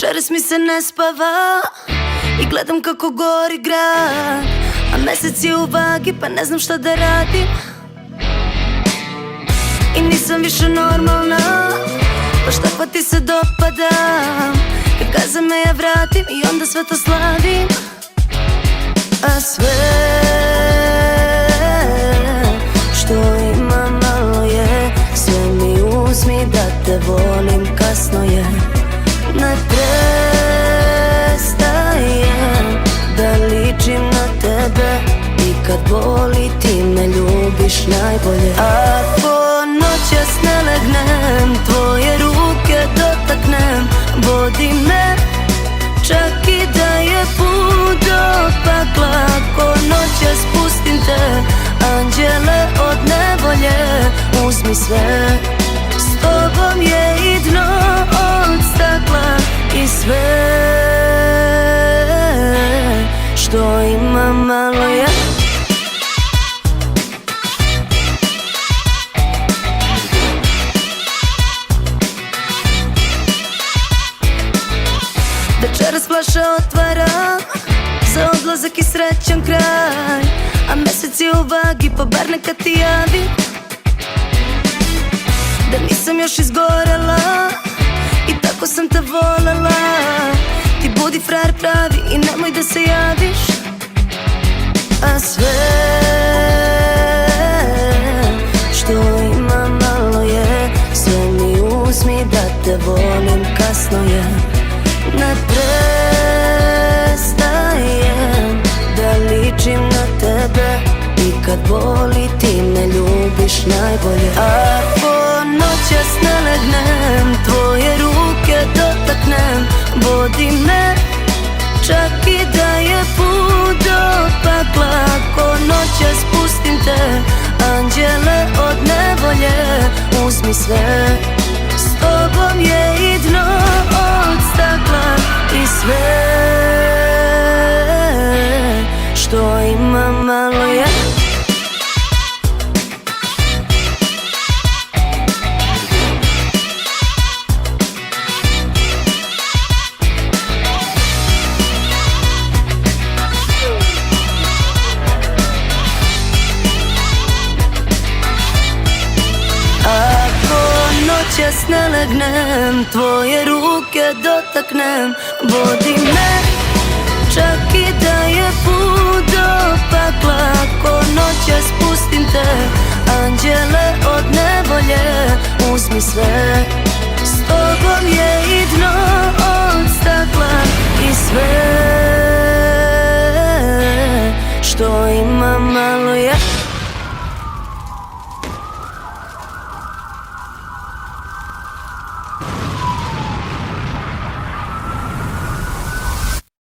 Večeras mi se ne spava i gledam kako gori grad, a mesec je u vagi pa ne znam šta da radim. I nisam više normalna, baš tako ti se dopadam. Kad gaza me ja vratim i onda sve to slavim. A sve što imam malo je, sve mi uzmi da te volim, kasno je. Ne prestajem da ličim na tebe i kad boli ti me ljubiš najbolje. Ako noćas ne legnem, tvoje ruke dotaknem, vodi me čak i da je put do pakla. Ako noćas pustim te, anđele od nevolje, uzmi sve, s tobom je i dno od stakla. I sve što imam malo je. Večeras flaša otvaram za odlazak i srećan kraj, a mesec je u vagi pa bar neka ti javi da nisam još izgorela i tako sam te volela. Ti budi frajer pravi i nemoj da se javiš. A sve što imam malo je, sve mi uzmi da te volim, kasno je. Ne prestajem da ličim na tebe i kad boli ti me ljubiš najbolje. Ako noćas ne legnem, tvoje ruke dotaknem, vodi me čak i da je put do pakla. Ako noćas pustim te, anđele od nevolje, uzmi sve, s tobom je i dno od stakla. I sve što imam malo je. Noćas ne legnem, tvoje ruke dotaknem, vodi me čak i da je put do pakla. Ako noćas pustim te, anđele od nevolje, uzmi sve, s tobom je i dno od stakla. I sve što imam malo je.